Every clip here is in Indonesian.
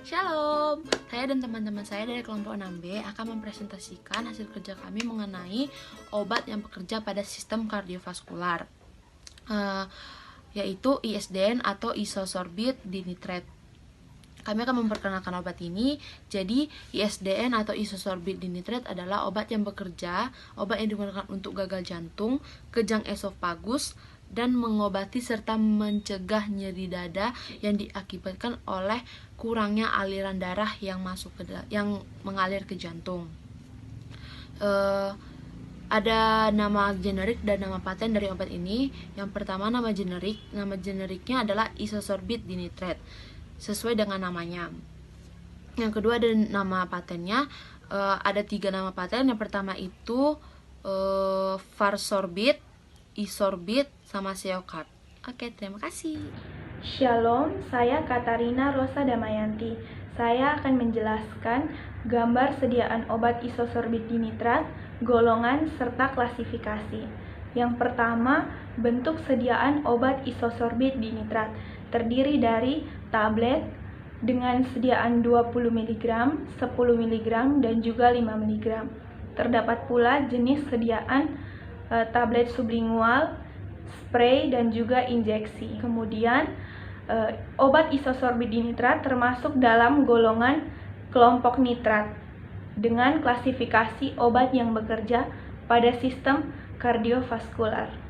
Shalom, saya dan teman-teman saya dari kelompok 6B akan mempresentasikan hasil kerja kami mengenai obat yang bekerja pada sistem kardiovaskular, yaitu ISDN atau isosorbit dinitrate. Kami akan memperkenalkan obat ini. Jadi ISDN atau isosorbit dinitrate adalah obat yang digunakan untuk gagal jantung, kejang esofagus, dan mengobati serta mencegah nyeri dada yang diakibatkan oleh kurangnya aliran darah yang mengalir ke jantung. Ada nama generik dan nama paten dari obat ini. Yang pertama nama generiknya adalah isosorbit dinitrate sesuai dengan namanya. Yang kedua ada nama patennya. Ada 3 nama paten. Yang pertama itu Varsorbit, Isorbit, sama Seocard. Oke, terima kasih. Shalom, saya Katarina Rosa Damayanti. Saya akan menjelaskan gambar sediaan obat isosorbit dinitrat, golongan, serta klasifikasi. Yang pertama, bentuk sediaan obat isosorbit dinitrat terdiri dari tablet dengan sediaan 20 mg, 10 mg, dan juga 5 mg. Terdapat pula jenis sediaan tablet sublingual, spray, dan juga injeksi. Kemudian obat isosorbit dinitrat termasuk dalam golongan kelompok nitrat dengan klasifikasi obat yang bekerja pada sistem kardiovaskular.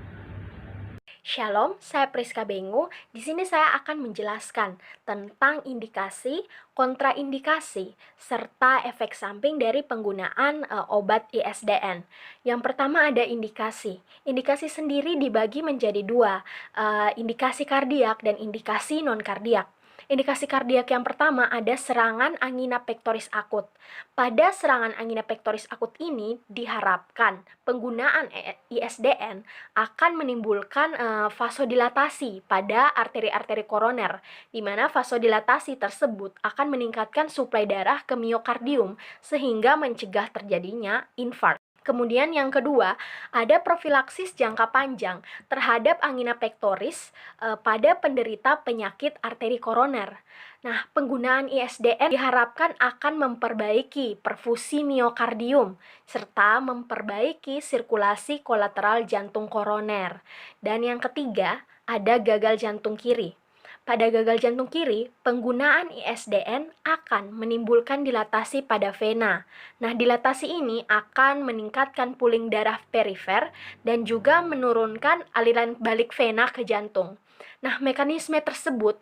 Shalom, saya Priska Bengu. Di sini saya akan menjelaskan tentang indikasi, kontraindikasi, serta efek samping dari penggunaan obat ISDN. Yang pertama ada indikasi. Indikasi sendiri dibagi menjadi 2, indikasi kardiak dan indikasi non-kardiak. Indikasi kardiak yang pertama ada serangan angina pectoris akut. Pada serangan angina pectoris akut ini diharapkan penggunaan ISDN akan menimbulkan vasodilatasi pada arteri-arteri koroner, di mana vasodilatasi tersebut akan meningkatkan suplai darah ke miokardium sehingga mencegah terjadinya infark. Kemudian yang kedua, ada profilaksis jangka panjang terhadap angina pectoris pada penderita penyakit arteri koroner. Nah, penggunaan ISDN diharapkan akan memperbaiki perfusi miokardium serta memperbaiki sirkulasi kolateral jantung koroner. Dan yang ketiga, ada gagal jantung kiri. Pada gagal jantung kiri, penggunaan ISDN akan menimbulkan dilatasi pada vena. Nah, dilatasi ini akan meningkatkan pooling darah perifer dan juga menurunkan aliran balik vena ke jantung. Nah, mekanisme tersebut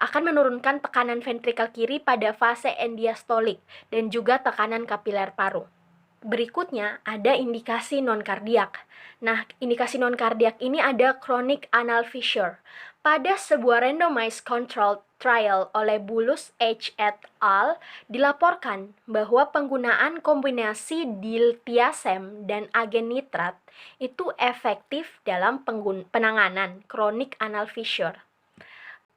akan menurunkan tekanan ventrikel kiri pada fase endiastolik dan juga tekanan kapiler paru. Berikutnya ada indikasi non-kardiak. Nah, indikasi non-kardiak ini ada chronic anal fissure. Pada sebuah randomized controlled trial oleh Bulus H. et al. Dilaporkan bahwa penggunaan kombinasi diltiazem dan agen nitrat itu efektif dalam penanganan chronic anal fissure.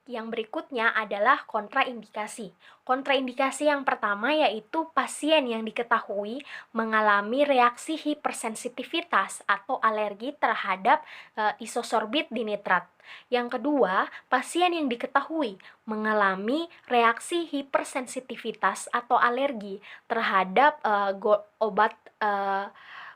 Yang berikutnya adalah kontraindikasi. Kontraindikasi yang pertama yaitu pasien yang diketahui mengalami reaksi hipersensitivitas atau alergi terhadap isosorbit dinitrat. Yang kedua, pasien yang diketahui mengalami reaksi hipersensitivitas atau alergi terhadap obat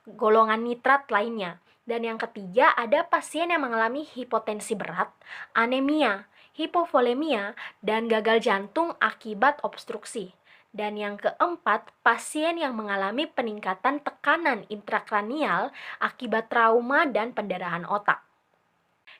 golongan nitrat lainnya. Dan yang ketiga, ada pasien yang mengalami hipotensi berat, anemia, hipovolemia, dan gagal jantung akibat obstruksi. Dan yang keempat, pasien yang mengalami peningkatan tekanan intrakranial akibat trauma dan pendarahan otak.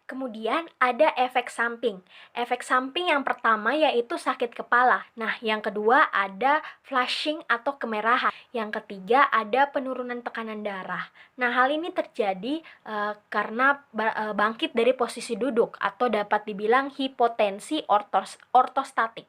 Kemudian ada efek samping. Efek samping yang pertama yaitu sakit kepala. Nah, yang kedua ada flushing atau kemerahan. Yang ketiga ada penurunan tekanan darah. Nah, hal ini terjadi karena bangkit dari posisi duduk atau dapat dibilang hipotensi ortostatik.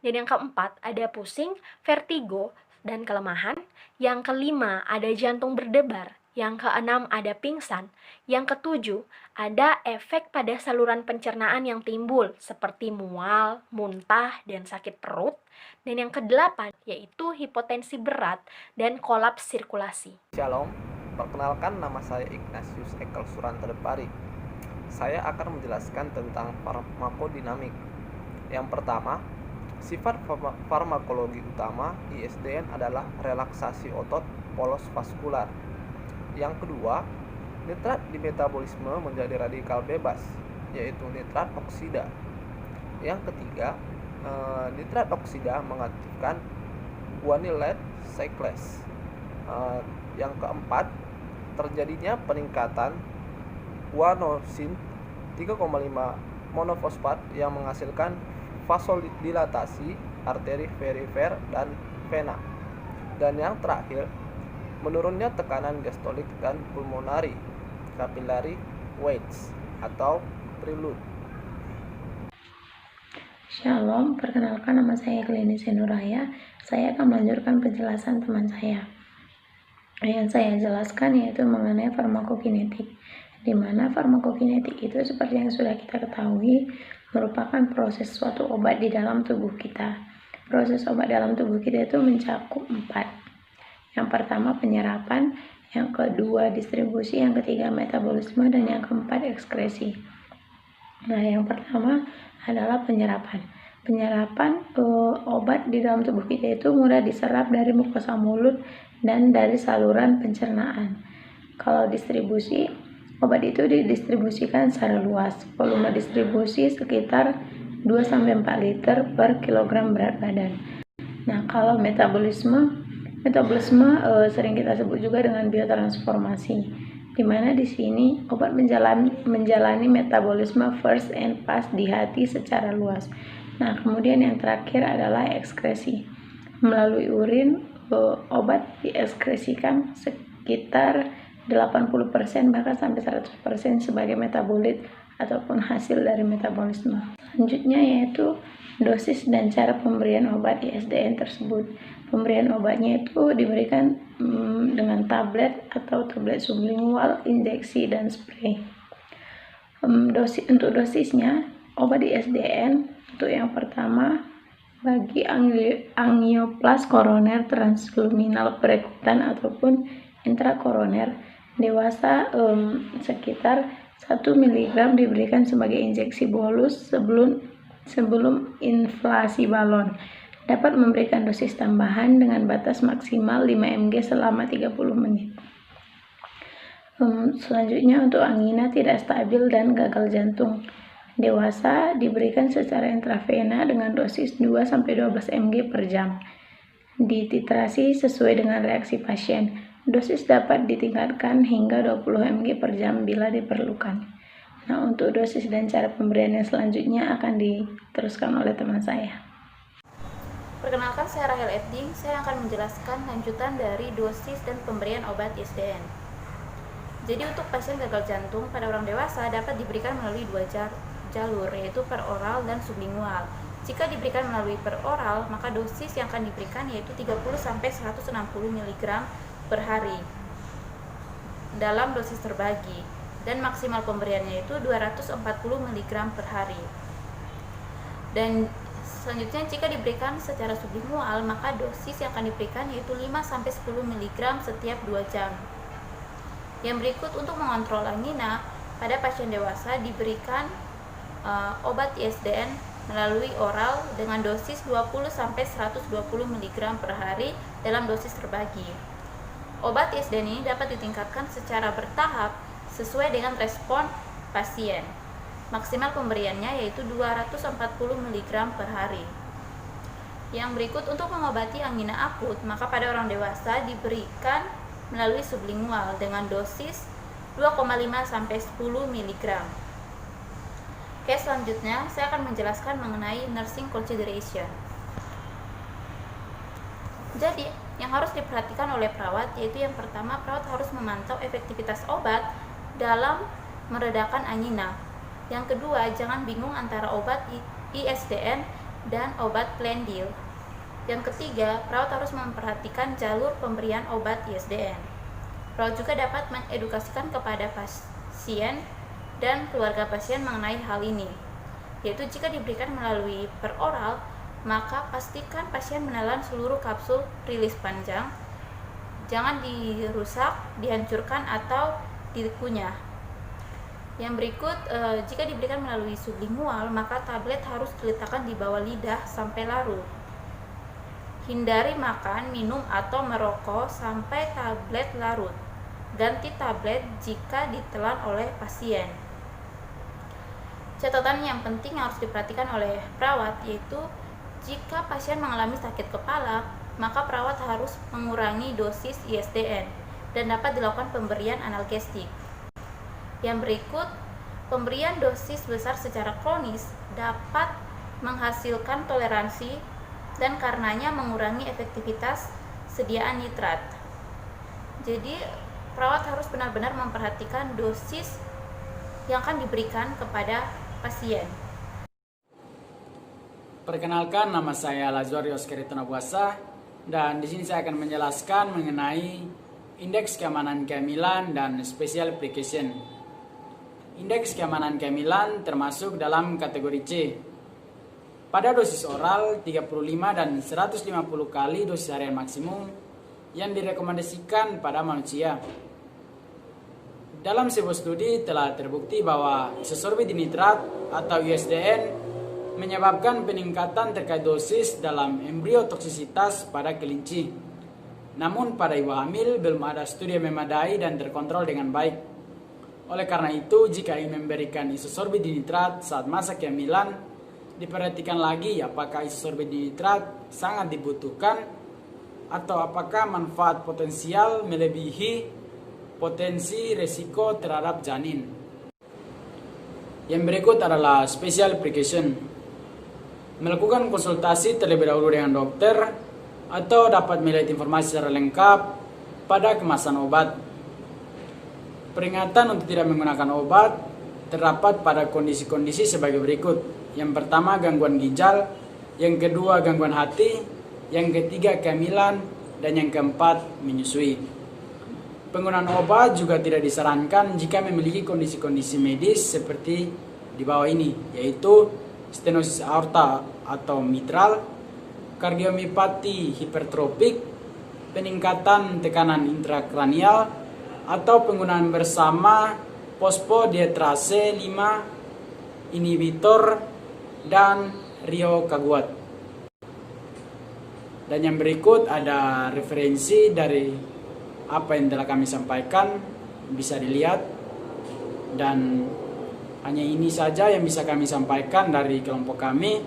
Dan yang keempat ada pusing, vertigo, dan kelemahan. Yang kelima ada jantung berdebar. Yang keenam ada pingsan. Yang ketujuh ada efek pada saluran pencernaan yang timbul seperti mual, muntah, dan sakit perut. Dan yang kedelapan yaitu hipotensi berat dan kolaps sirkulasi. Shalom, perkenalkan nama saya Ignatius Ekel Surantadepari. Saya akan menjelaskan tentang farmakodinamik. Yang pertama, Sifat farmakologi utama ISDN adalah relaksasi otot polos vaskular. Yang kedua, nitrat di metabolisme menjadi radikal bebas, yaitu nitrat oksida. Yang ketiga, nitrat oksida mengaktifkan guanylate cyclase. Yang keempat, terjadinya peningkatan guanosin 3,5 monofosfat yang menghasilkan vasodilatasi arteri perifer dan vena. Dan yang terakhir, menurunnya tekanan diastolik dan pulmonari capillary weights atau prelude. Shalom, perkenalkan nama saya Glenisa Nuraya. Saya akan melanjutkan penjelasan teman saya. Yang saya jelaskan yaitu mengenai farmakokinetik, di mana farmakokinetik itu seperti yang sudah kita ketahui merupakan proses suatu obat di dalam tubuh kita. Proses obat dalam tubuh kita itu mencakup 4. Yang pertama penyerapan, yang kedua distribusi, yang ketiga metabolisme, dan yang keempat ekskresi. Nah, yang pertama adalah penyerapan. Penyerapan obat di dalam tubuh kita itu mudah diserap dari mukosa mulut dan dari saluran pencernaan. Kalau distribusi, obat itu didistribusikan secara luas. Volume distribusi sekitar 2-4 liter per kilogram berat badan. Nah, kalau metabolisme sering kita sebut juga dengan biotransformasi, di mana di sini obat menjalani metabolisme first and pass di hati secara luas. Nah, kemudian yang terakhir adalah ekskresi. Melalui urin, obat diekskresikan sekitar 80% bahkan sampai 100% sebagai metabolit ataupun hasil dari metabolisme. Selanjutnya yaitu dosis dan cara pemberian obat ISDN tersebut. Pemberian obatnya itu diberikan dengan tablet atau tablet sublingual, injeksi, dan spray. Untuk dosisnya, obat ISDN untuk yang pertama bagi angioplas koroner transluminal perekutan ataupun intrakoroner dewasa sekitar 1 mg diberikan sebagai injeksi bolus sebelum inflasi balon. Dapat memberikan dosis tambahan dengan batas maksimal 5 mg selama 30 menit. Selanjutnya untuk angina tidak stabil dan gagal jantung. Dewasa diberikan secara intravena dengan dosis 2-12 mg per jam. Dititrasi sesuai dengan reaksi pasien. Dosis dapat ditingkatkan hingga 20 mg per jam bila diperlukan. Nah, untuk dosis dan cara pemberian yang selanjutnya akan diteruskan oleh teman saya. Perkenalkan, saya Rahel Eding. Saya akan menjelaskan lanjutan dari dosis dan pemberian obat ISDN. Jadi untuk pasien gagal jantung pada orang dewasa dapat diberikan melalui 2 jalur, yaitu per oral dan sublingual. Jika diberikan melalui per oral, maka dosis yang akan diberikan yaitu 30-160 mg per hari dalam dosis terbagi, dan maksimal pemberiannya itu 240 mg per hari. Dan selanjutnya jika diberikan secara sublingual, maka dosis yang akan diberikan yaitu 5-10 mg setiap 2 jam. Yang berikut untuk mengontrol angina pada pasien dewasa diberikan obat ISDN melalui oral dengan dosis 20-120 mg per hari dalam dosis terbagi. Obat ISDN ini dapat ditingkatkan secara bertahap sesuai dengan respon pasien. Maksimal pemberiannya yaitu 240 mg per hari. Yang berikut untuk mengobati angina akut, maka pada orang dewasa diberikan melalui sublingual dengan dosis 2,5-10 mg. Oke, selanjutnya saya akan menjelaskan mengenai nursing consideration. Jadi, yang harus diperhatikan oleh perawat yaitu yang pertama, perawat harus memantau efektivitas obat dalam meredakan angina. Yang kedua, jangan bingung antara obat ISDN dan obat Plendil. Yang ketiga, perawat harus memperhatikan jalur pemberian obat ISDN. Perawat juga dapat mengedukasikan kepada pasien dan keluarga pasien mengenai hal ini, yaitu jika diberikan melalui per oral, maka pastikan pasien menelan seluruh kapsul rilis panjang, jangan dirusak, dihancurkan, atau dikunyah. Yang berikut, jika diberikan melalui sublingual, maka tablet harus diletakkan di bawah lidah sampai larut. Hindari makan, minum, atau merokok sampai tablet larut. Ganti tablet jika ditelan oleh pasien. Catatan yang penting yang harus diperhatikan oleh perawat yaitu jika pasien mengalami sakit kepala, maka perawat harus mengurangi dosis ISDN dan dapat dilakukan pemberian analgesik. Yang berikut, pemberian dosis besar secara kronis dapat menghasilkan toleransi dan karenanya mengurangi efektivitas sediaan nitrat. Jadi, perawat harus benar-benar memperhatikan dosis yang akan diberikan kepada pasien. Perkenalkan, nama saya Lazuario Oskeri Tonabuasa dan di sini saya akan menjelaskan mengenai indeks keamanan kehamilan dan special application. Indeks keamanan kehamilan termasuk dalam kategori C. Pada dosis oral 35 dan 150 kali dosis harian maksimum yang direkomendasikan pada manusia. Dalam sebuah studi telah terbukti bahwa isosorbit dinitrat atau ISDN menyebabkan peningkatan terkait dosis dalam embrio toksisitas pada kelinci. Namun pada ibu hamil belum ada studi yang memadai dan terkontrol dengan baik. Oleh karena itu, jika ingin memberikan isosorbit dinitrat saat masa kehamilan, diperhatikan lagi apakah isosorbit dinitrat sangat dibutuhkan atau apakah manfaat potensial melebihi potensi resiko terhadap janin. Yang berikut adalah special application. Melakukan konsultasi terlebih dahulu dengan dokter atau dapat melihat informasi secara lengkap pada kemasan obat. Peringatan untuk tidak menggunakan obat terdapat pada kondisi-kondisi sebagai berikut. Yang pertama, gangguan ginjal. Yang kedua, gangguan hati. Yang ketiga, kehamilan. Dan yang keempat, menyusui. Penggunaan obat juga tidak disarankan jika memiliki kondisi-kondisi medis seperti di bawah ini, yaitu stenosis aorta atau mitral, kardiomiopati hipertropik, peningkatan tekanan intrakranial, atau penggunaan bersama fosfodiesterase 5 inhibitor dan riokaguat. Dan yang berikut ada referensi dari apa yang telah kami sampaikan, bisa dilihat. Dan hanya ini saja yang bisa kami sampaikan dari kelompok kami.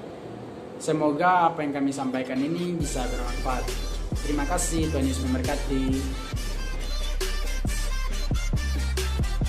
Semoga apa yang kami sampaikan ini bisa bermanfaat. Terima kasih, Tuhan Yesus memberkati.